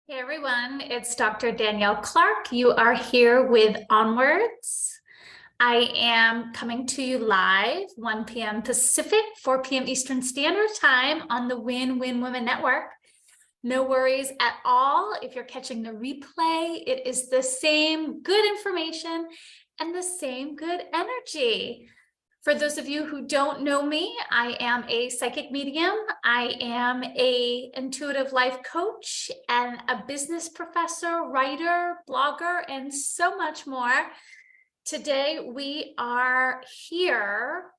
Hey everyone, it's Dr. Danielle Clark. You are here with Onwards. I am coming to you live 1 p.m. Pacific, 4 p.m. Eastern Standard Time on the Win-Win Women Network. No worries at all. If you're catching the replay, it is the same good information and the same good energy. For those of you who don't know me, I am a psychic medium. I am an intuitive life coach and a business professor, writer, blogger, and so much more. Today, we are here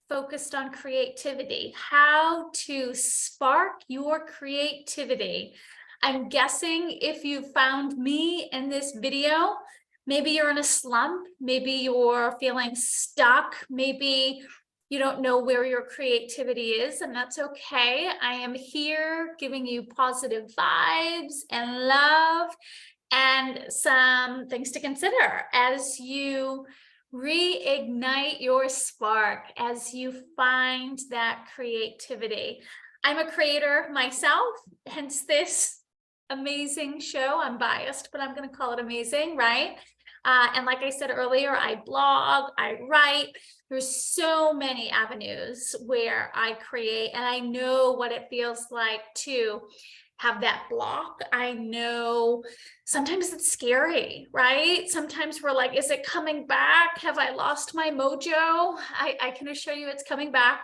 focused on creativity, how to spark your creativity. I'm guessing if you found me in this video, maybe you're in a slump, maybe you're feeling stuck, maybe you don't know where your creativity is, and that's okay. I am here giving you positive vibes and love and some things to consider as you reignite your spark, as you find that creativity. I'm a creator myself, hence this amazing show. I'm biased, but I'm going to call it amazing, right? And like I said earlier, I blog, I write. There's so many avenues where I create, and I know what it feels like to have that block. I know sometimes it's scary, right? Sometimes we're like, is it coming back? Have I lost my mojo? I can assure you it's coming back.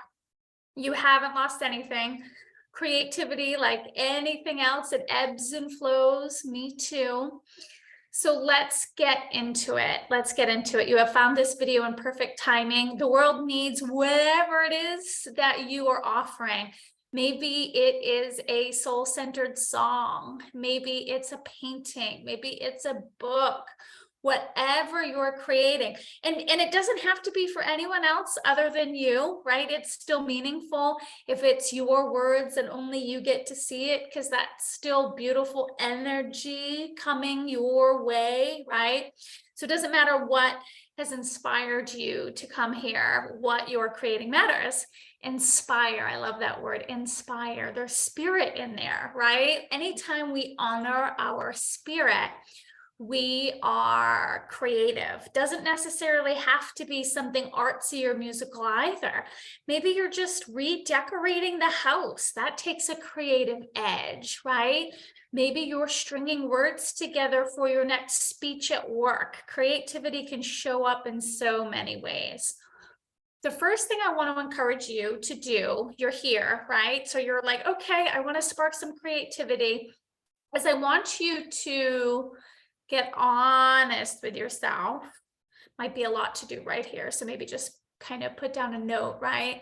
You haven't lost anything. Creativity, like anything else, it ebbs and flows. Me too. So let's get into it. Let's get into it. You have found this video in perfect timing. The world needs whatever it is that you are offering. Maybe it is a soul-centered song. Maybe it's a painting. Maybe it's a book. Whatever you're creating. And it doesn't have to be for anyone else other than you, right? It's still meaningful if it's your words and only you get to see it, because that's still beautiful energy coming your way, right? So it doesn't matter what has inspired you to come here. What you're creating matters. Inspire. I love that word, inspire. There's spirit in there, right? Anytime we honor our spirit, we are creative. Doesn't necessarily have to be something artsy or musical either. Maybe you're just redecorating the house. That takes a creative edge, right? Maybe you're stringing words together for your next speech at work. Creativity can show up in so many ways. The first thing I want to encourage you to do, you're here, right? So you're like, okay, I want to spark some creativity, is I want you to get honest with yourself. Might be a lot to do right here, so maybe just kind of put down a note, right?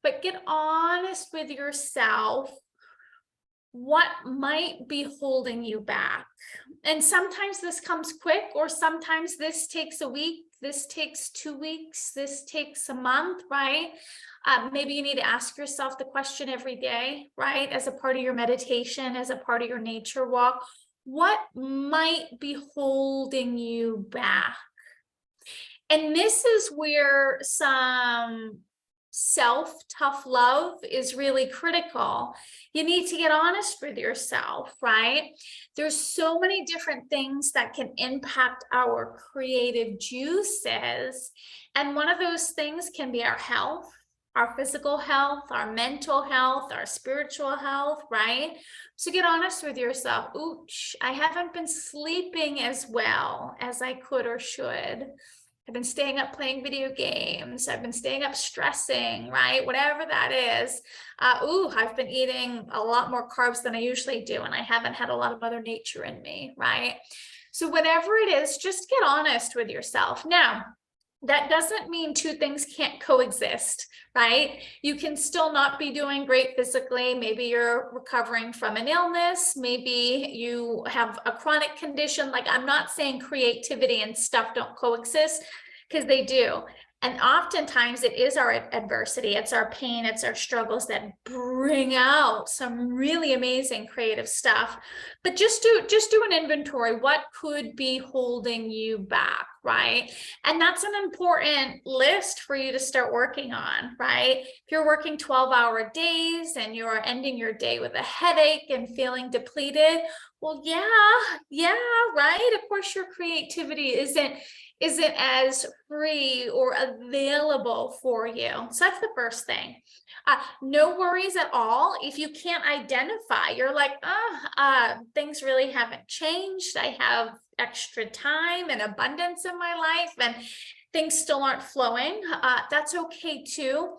But get honest with yourself. What might be holding you back? And sometimes this comes quick, or sometimes this takes a week, this takes 2 weeks, this takes a month, right? Maybe you need to ask yourself the question every day, right? As a part of your meditation, as a part of your nature walk, what might be holding you back? And this is where some self-tough love is really critical. You need to get honest with yourself, right? There's so many different things that can impact our creative juices. And one of those things can be our health, our physical health, our mental health, our spiritual health, right? So get honest with yourself. Ooch, I haven't been sleeping as well as I could or should. I've been staying up playing video games. I've been staying up stressing, right? Whatever that is. I've been eating a lot more carbs than I usually do, and I haven't had a lot of Mother Nature in me, right? So whatever it is, just get honest with yourself. Now, that doesn't mean two things can't coexist, right? You can still not be doing great physically. Maybe you're recovering from an illness. Maybe you have a chronic condition. Like, I'm not saying creativity and stuff don't coexist, because they do. And oftentimes it is our adversity, it's our pain, it's our struggles that bring out some really amazing creative stuff. But just do an inventory. What could be holding you back, right? And that's an important list for you to start working on, right? If you're working 12-hour days and you're ending your day with a headache and feeling depleted, well, yeah, right? Of course, your creativity isn't as free or available for you. So that's the first thing. No worries at all. If you can't identify, you're like, things really haven't changed. I have extra time and abundance in my life and things still aren't flowing. That's okay too.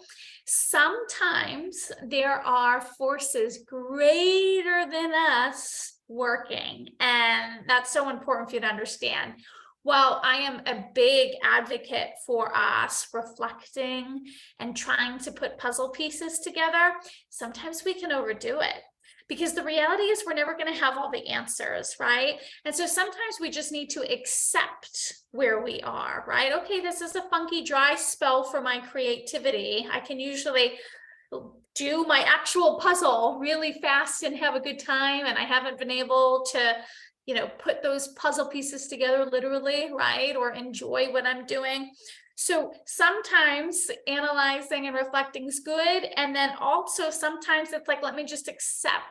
Sometimes there are forces greater than us working, and that's so important for you to understand. Well, I am a big advocate for us reflecting and trying to put puzzle pieces together. Sometimes we can overdo it because the reality is we're never going to have all the answers, right? And so sometimes we just need to accept where we are, right? Okay, this is a funky, dry spell for my creativity. I can usually do my actual puzzle really fast and have a good time, and I haven't been able to put those puzzle pieces together literally, right? Or enjoy what I'm doing. So sometimes analyzing and reflecting is good. And then also sometimes it's like, let me just accept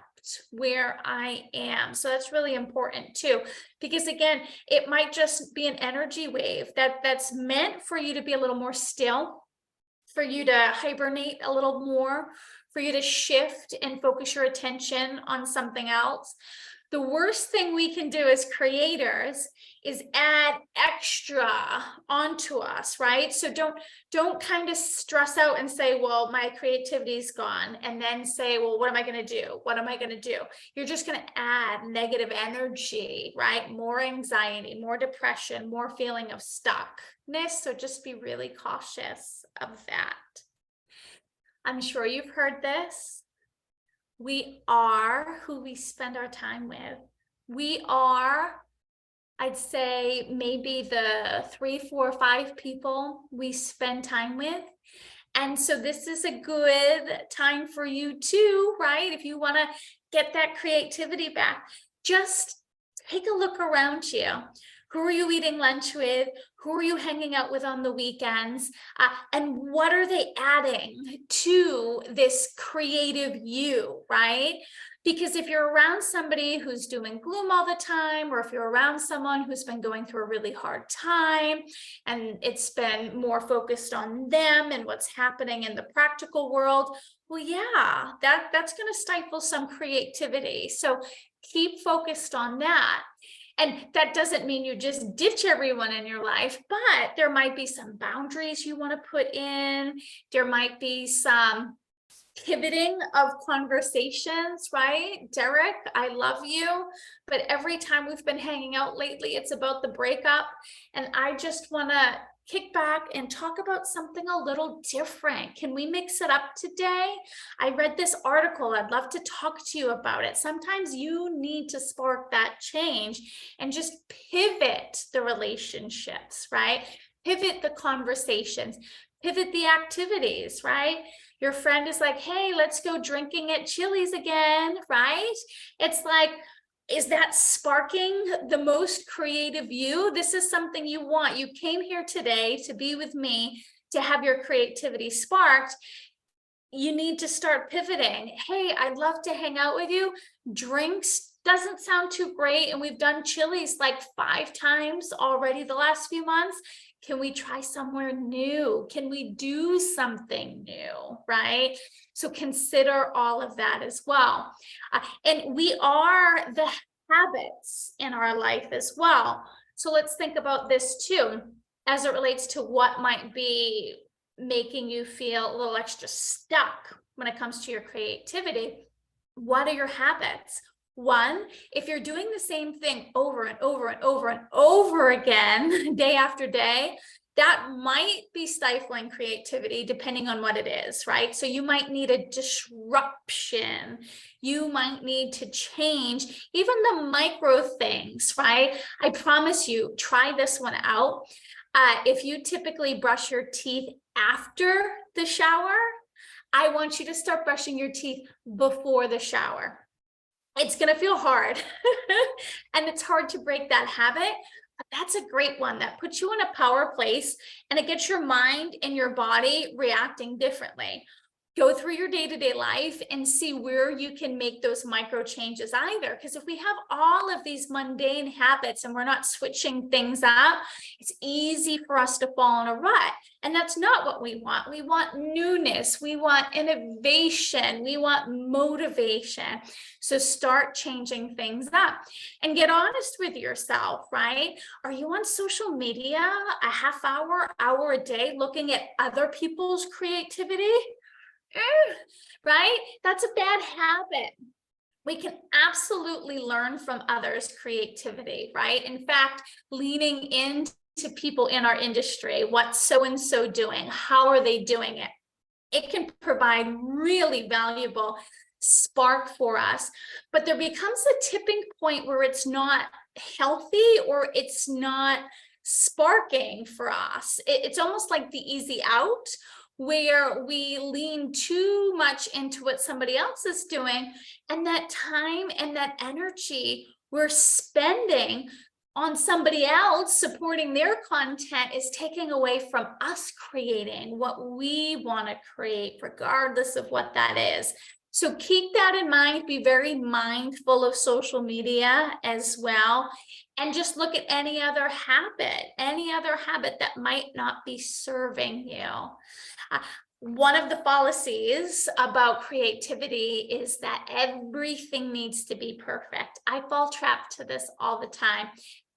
where I am. So that's really important too, because again, it might just be an energy wave that's meant for you to be a little more still, for you to hibernate a little more, for you to shift and focus your attention on something else. The worst thing we can do as creators is add extra onto us, right? So don't kind of stress out and say, well, my creativity's gone, and then say, well, what am I going to do? What am I going to do? You're just going to add negative energy, right? More anxiety, more depression, more feeling of stuckness. So just be really cautious of that. I'm sure you've heard this. We are who we spend our time with. We are, I'd say, maybe the 3, 4, 5 people we spend time with. And so this is a good time for you too, right? If you want to get that creativity back, just take a look around you. Who are you eating lunch with? Who are you hanging out with on the weekends? And what are they adding to this creative you, right? Because if you're around somebody who's doing gloom all the time, or if you're around someone who's been going through a really hard time and it's been more focused on them and what's happening in the practical world, well, yeah, that's going to stifle some creativity. So keep focused on that. And that doesn't mean you just ditch everyone in your life, but there might be some boundaries you want to put in. There might be some pivoting of conversations, right? Derek, I love you, but every time we've been hanging out lately, it's about the breakup. And I just want to kick back and talk about something a little different. Can we mix it up today? I read this article. I'd love to talk to you about it. Sometimes you need to spark that change and just pivot the relationships, right? Pivot the conversations, pivot the activities, right? Your friend is like, hey, let's go drinking at Chili's again, right? It's like, is that sparking the most creative you? This is something you want. You came here today to be with me, to have your creativity sparked. You need to start pivoting. Hey, I'd love to hang out with you. Drinks doesn't sound too great. And we've done Chili's like 5 times already the last few months. Can we try somewhere new? Can we do something new, right? So consider all of that as well. And we are the habits in our life as well. So let's think about this too, as it relates to what might be making you feel a little extra stuck when it comes to your creativity. What are your habits? One, if you're doing the same thing over and over and over and over again, day after day, that might be stifling creativity depending on what it is, right? So you might need a disruption. You might need to change even the micro things, right? I promise you, try this one out. If you typically brush your teeth after the shower, I want you to start brushing your teeth before the shower. It's going to feel hard and it's hard to break that habit. But that's a great one that puts you in a power place and it gets your mind and your body reacting differently. Go through your day-to-day life and see where you can make those micro changes either. Because if we have all of these mundane habits and we're not switching things up, it's easy for us to fall in a rut. And that's not what we want. We want newness. We want innovation. We want motivation. So start changing things up and get honest with yourself, right? Are you on social media a half hour, hour a day looking at other people's creativity? Right? That's a bad habit. We can absolutely learn from others' creativity, right? In fact, leaning into people in our industry, what's so-and-so doing? How are they doing it? It can provide really valuable spark for us, but there becomes a tipping point where it's not healthy or it's not sparking for us. It's almost like the easy out, where we lean too much into what somebody else is doing, and that time and that energy we're spending on somebody else supporting their content is taking away from us creating what we want to create, regardless of what that is. So keep that in mind. Be very mindful of social media as well. And just look at any other habit that might not be serving you. One of the fallacies about creativity is that everything needs to be perfect. I fall trapped to this all the time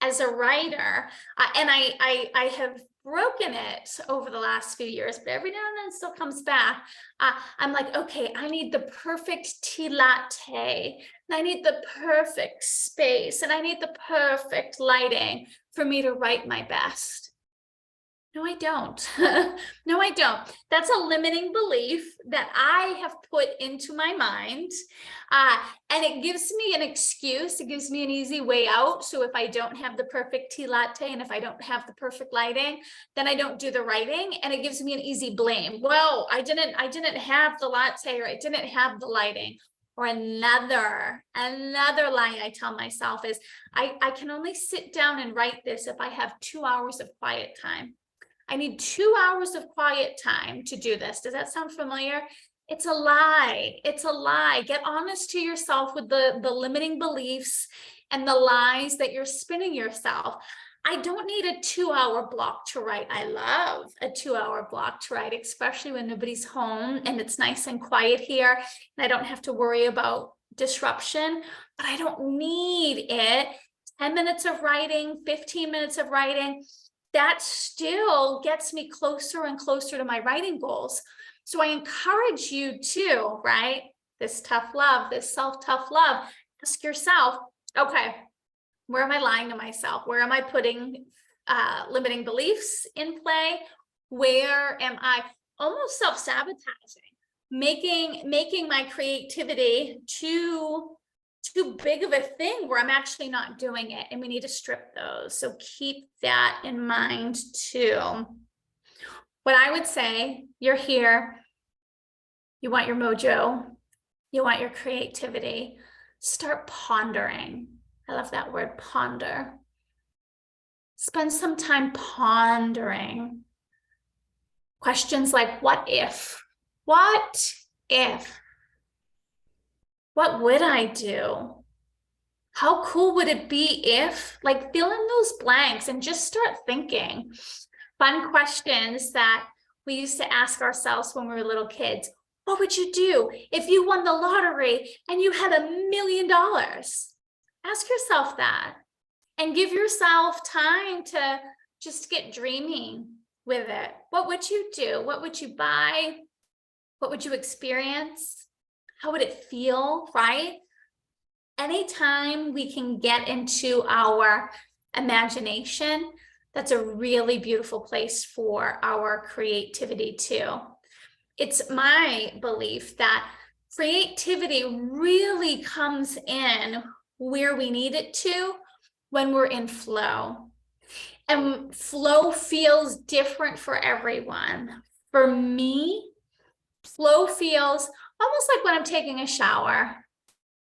as a writer, and I have broken it over the last few years, but every now and then it still comes back. I'm like, okay, I need the perfect tea latte, and I need the perfect space, and I need the perfect lighting for me to write my best. No, I don't. No, I don't. That's a limiting belief that I have put into my mind. And it gives me an excuse. It gives me an easy way out. So if I don't have the perfect tea latte and if I don't have the perfect lighting, then I don't do the writing. And it gives me an easy blame. Well, I didn't have the latte, or I didn't have the lighting. Or another lie I tell myself is, I can only sit down and write this if I have 2 hours of quiet time. I need 2 hours of quiet time to do this. Does that sound familiar? It's a lie. It's a lie. Get honest to yourself with the limiting beliefs and the lies that you're spinning yourself. I don't need a 2-hour block to write. I love a 2-hour block to write, especially when nobody's home and it's nice and quiet here and I don't have to worry about disruption, but I don't need it. 10 minutes of writing, 15 minutes of writing, that still gets me closer and closer to my writing goals. So I encourage you to, right? This tough love, this self-tough love, ask yourself, okay, where am I lying to myself? Where am I putting limiting beliefs in play? Where am I almost self-sabotaging, making my creativity too big of a thing where I'm actually not doing it, and we need to strip those. So keep that in mind too. What I would say, you're here, you want your mojo, you want your creativity, start pondering. I love that word, ponder. Spend some time pondering questions like, what if? What if? What would I do? How cool would it be if, like, fill in those blanks and just start thinking. Fun questions that we used to ask ourselves when we were little kids. What would you do if you won the lottery and you had $1 million? Ask yourself that and give yourself time to just get dreaming with it. What would you do? What would you buy? What would you experience? How would it feel, right? Anytime we can get into our imagination, that's a really beautiful place for our creativity too. It's my belief that creativity really comes in where we need it to when we're in flow. And flow feels different for everyone. For me, flow feels almost like when I'm taking a shower.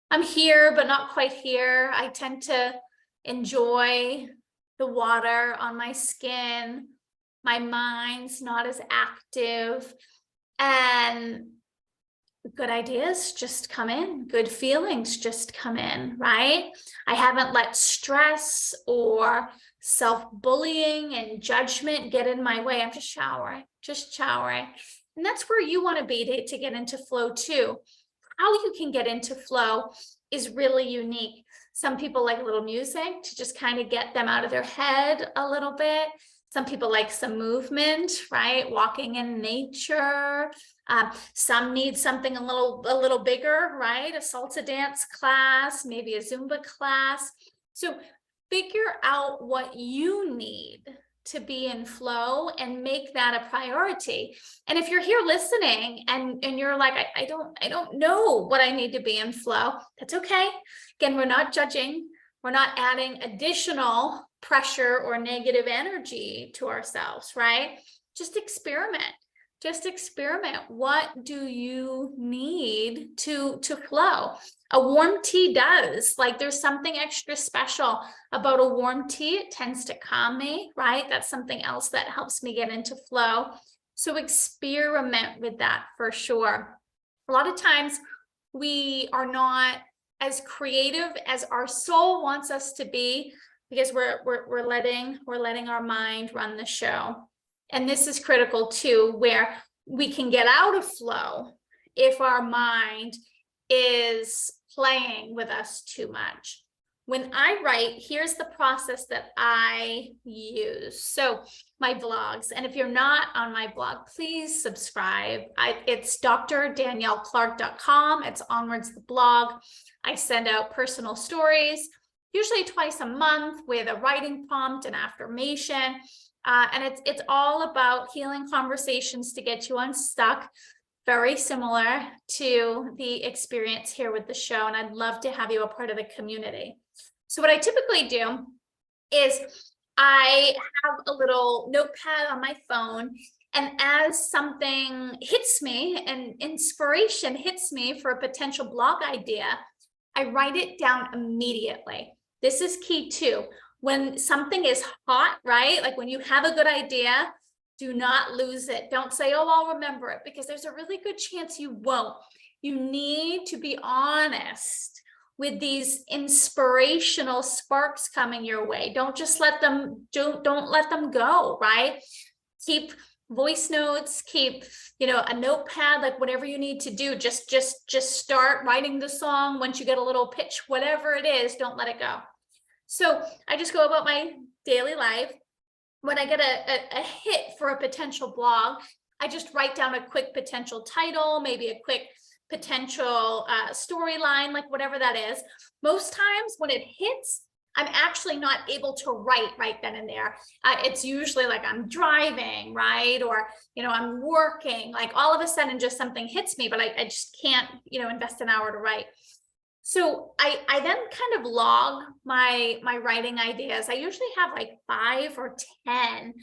I'm here, but not quite here. I tend to enjoy the water on my skin. My mind's not as active, and good ideas just come in. Good feelings just come in, right? I haven't let stress or self-bullying and judgment get in my way. I'm just showering. And that's where you want to be to get into flow too. How you can get into flow is really unique. Some people like a little music to just kind of get them out of their head a little bit. Some people like some movement, right? Walking in nature. Some need something a little bigger, right? A salsa dance class, maybe a Zumba class. So figure out what you need to be in flow and make that a priority. And if you're here listening and you're like, I don't know what I need to be in flow, that's okay. Again, we're not judging. We're not adding additional pressure or negative energy to ourselves, right? Just experiment. What do you need to flow? A warm tea does. Like, there's something extra special about a warm tea. It tends to calm me, right? That's something else that helps me get into flow. So experiment with that for sure. A lot of times we are not as creative as our soul wants us to be because we're letting our mind run the show. And this is critical too, where we can get out of flow if our mind is playing with us too much. When I write, here's the process that I use. So my blogs, and if you're not on my blog, please subscribe. It's drdanielleclark.com. It's Onwards the blog. I send out personal stories, usually twice a month with a writing prompt and affirmation. And it's all about healing conversations to get you unstuck. Very similar to the experience here with the show. And I'd love to have you a part of the community. So what I typically do is I have a little notepad on my phone, and as something hits me and inspiration hits me for a potential blog idea, I write it down immediately. This is key too. When something is hot, right? Like when you have a good idea, do not lose it. Don't say, oh, I'll remember it, because there's a really good chance you won't. You need to be honest with these inspirational sparks coming your way. Don't just let them, don't let them go, right? Keep voice notes, keep, a notepad, like whatever you need to do. Just start writing the song. Once you get a little pitch, whatever it is, don't let it go. So I just go about my daily life. When I get a hit for a potential blog, I just write down a quick potential title, maybe a quick potential storyline, like whatever that is. Most times when it hits, I'm actually not able to write right then and there. It's usually like I'm driving, right? Or, I'm working, like all of a sudden just something hits me, but I just can't, invest an hour to write. So I then kind of log my writing ideas. I usually have like 5 or 10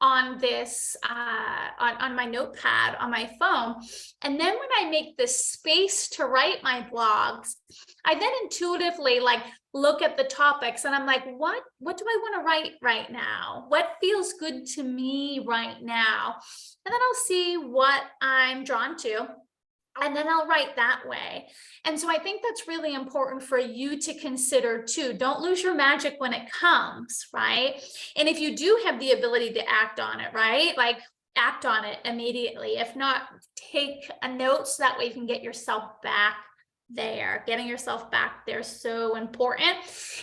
on this, on my notepad on my phone. And then when I make the space to write my blogs, I then intuitively look at the topics and I'm like, what do I want to write right now? What feels good to me right now? And then I'll see what I'm drawn to, and then I'll write that way. And so I think that's really important for you to consider too. Don't lose your magic when it comes, right? And if you do have the ability to act on it, right? Like act on it immediately. If not, take a note so that way you can get yourself back there. Getting yourself back there is so important.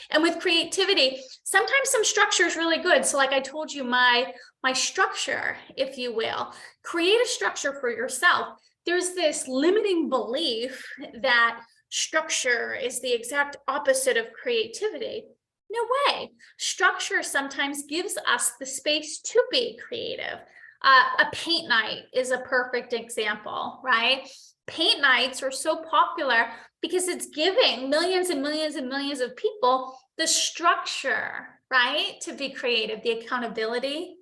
And with creativity, sometimes some structure is really good. So like I told you, my structure, if you will, create a structure for yourself. There's this limiting belief that structure is the exact opposite of creativity. No way. Structure sometimes gives us the space to be creative. A paint night is a perfect example, right? paint nights are so popular because it's giving millions and millions and millions of people the structure, right, to be creative, the accountability,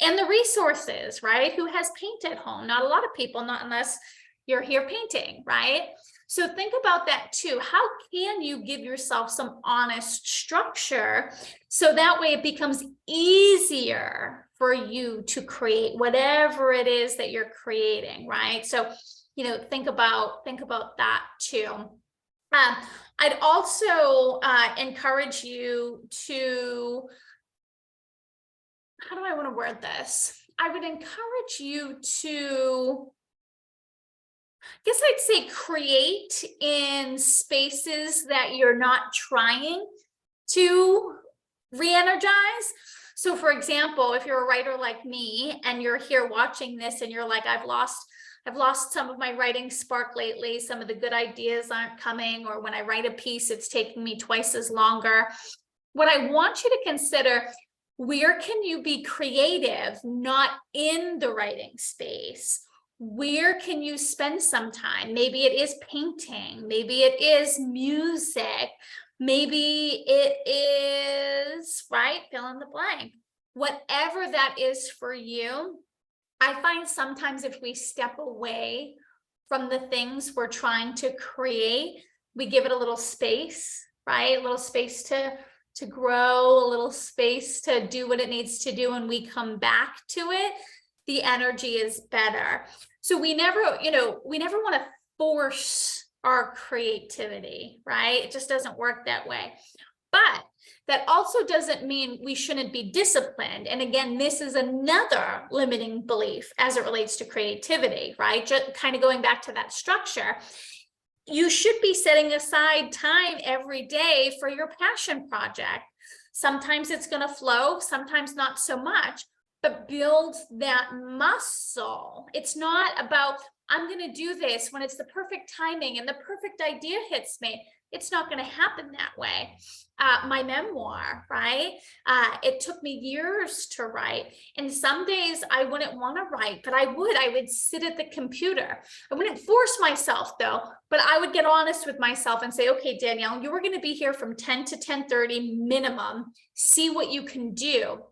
and the resources, right? Who has paint at home? Not a lot of people, not unless you're here painting, right? So think about that too. How can you give yourself some honest structure so that way it becomes easier for you to create whatever it is that you're creating, right? So, think about that too. I'd also encourage you to, how do I want to word this? I would encourage you to, I guess I'd say, create in spaces that you're not trying to re-energize. So for example, if you're a writer like me and you're here watching this and you're like, I've lost some of my writing spark lately. Some of the good ideas aren't coming, or when I write a piece, it's taking me twice as longer. What I want you to consider, where can you be creative, not in the writing space? Where can you spend some time? Maybe it is painting, maybe it is music, maybe it is, right, fill in the blank. Whatever that is for you, I find sometimes if we step away from the things we're trying to create, we give it a little space, right? A little space to grow, a little space to do what it needs to do, and we come back to it, the energy is better. So we never want to force our creativity, right? It just doesn't work that way. But that also doesn't mean we shouldn't be disciplined. And again, this is another limiting belief as it relates to creativity, right? Just kind of going back to that structure. You should be setting aside time every day for your passion project. Sometimes it's going to flow, sometimes not so much, but build that muscle. It's not about, I'm going to do this when it's the perfect timing and the perfect idea hits me. It's not going to happen that way. My memoir, right? It took me years to write. And some days I wouldn't want to write, but I would sit at the computer. I wouldn't force myself though, but I would get honest with myself and say, okay, Danielle, you were going to be here from 10 to 10:30 minimum. See what you can do.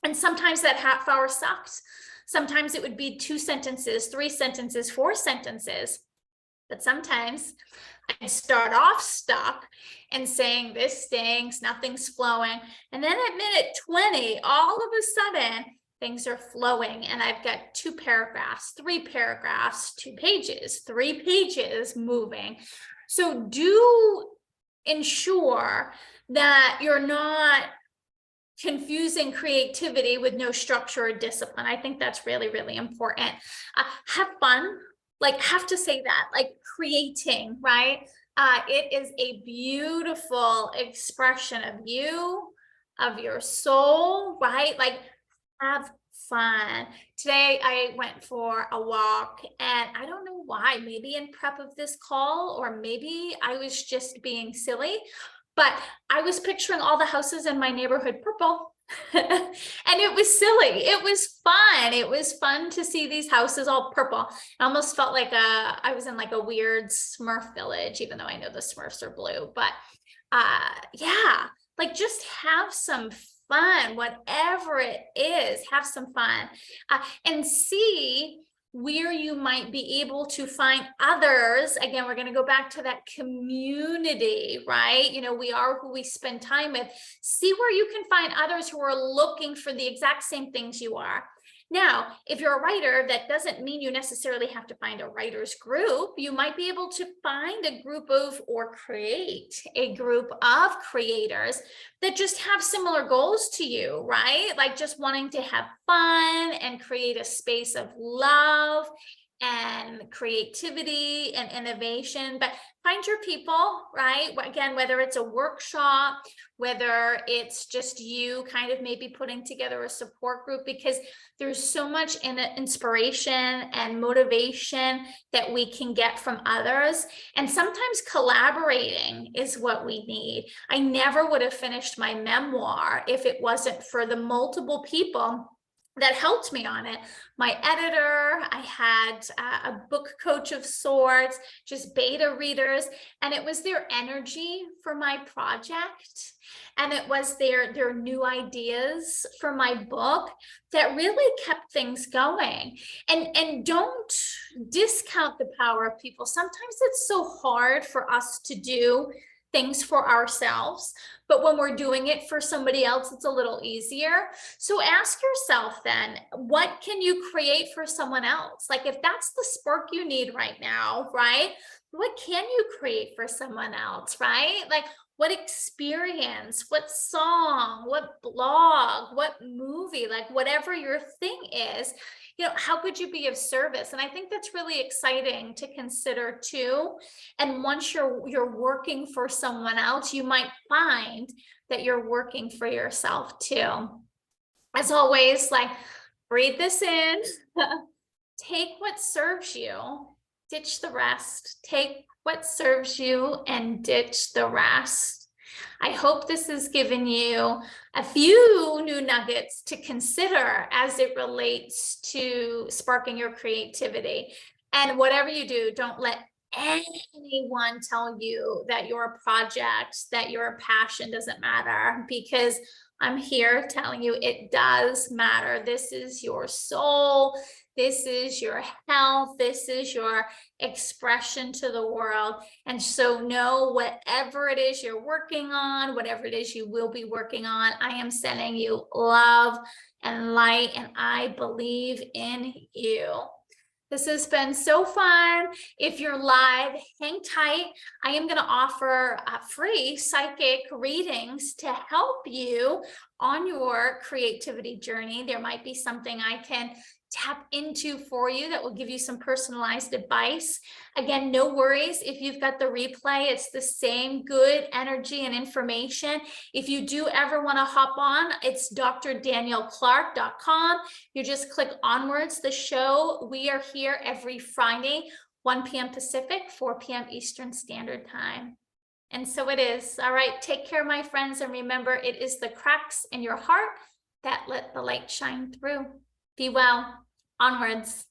And sometimes that half hour sucks. Sometimes it would be 2 sentences, 3 sentences, 4 sentences. But sometimes I'd start off stuck and saying, this stinks, nothing's flowing. And then at minute 20, all of a sudden, things are flowing. And I've got 2 paragraphs, 3 paragraphs, 2 pages, 3 pages moving. So do ensure that you're not confusing creativity with no structure or discipline. I think that's really, really important. Have fun. Have to say that, creating, right? It is a beautiful expression of you, of your soul, right? Have fun. Today I went for a walk, and I don't know why, maybe in prep of this call, or maybe I was just being silly, but I was picturing all the houses in my neighborhood purple. And it was silly. It was fun. It was fun to see these houses all purple. I almost felt like I was in a weird Smurf village, even though I know the Smurfs are blue. But yeah, just have some fun, whatever it is, have some fun, and see where you might be able to find others. Again, we're going to go back to that community, right? We are who we spend time with. See where you can find others who are looking for the exact same things you are. Now, if you're a writer, that doesn't mean you necessarily have to find a writer's group. You might be able to find a group of, or create a group of creators that just have similar goals to you, right? Just wanting to have fun and create a space of love and creativity and innovation. But find your people, right? Again, whether it's a workshop, whether it's just you kind of maybe putting together a support group, because there's so much inspiration and motivation that we can get from others. And sometimes collaborating is what we need. I never would have finished my memoir if it wasn't for the multiple people that helped me on it. My editor, I had a book coach of sorts, just beta readers, and it was their energy for my project. And it was their new ideas for my book that really kept things going. And don't discount the power of people. Sometimes it's so hard for us to do things for ourselves, but when we're doing it for somebody else, it's a little easier. So ask yourself then, what can you create for someone else? Like if that's the spark you need right now, right? What can you create for someone else, right? Like what experience, what song, what blog, what movie, like whatever your thing is, how could you be of service? And I think that's really exciting to consider too. And once you're working for someone else, you might find that you're working for yourself too. As always, like breathe this in, take what serves you, ditch the rest. Take what serves you and ditch the rest. I hope this has given you a few new nuggets to consider as it relates to sparking your creativity. And whatever you do, don't let anyone tell you that your project, that your passion doesn't matter, because I'm here telling you it does matter. This is your soul. This is your health. This is your expression to the world. And so know whatever it is you're working on, whatever it is you will be working on, I am sending you love and light, and I believe in you. This has been so fun. If you're live, hang tight. I am going to offer free psychic readings to help you on your creativity journey. There might be something I can tap into for you that will give you some personalized advice. Again, no worries if you've got the replay. It's the same good energy and information. If you do ever want to hop on, it's drdanielleclark.com. You just click onwards the show. We are here every Friday, 1 p.m. Pacific, 4 p.m. Eastern Standard Time. And so it is. All right, take care, my friends. And remember, it is the cracks in your heart that let the light shine through. Be well. Onwards.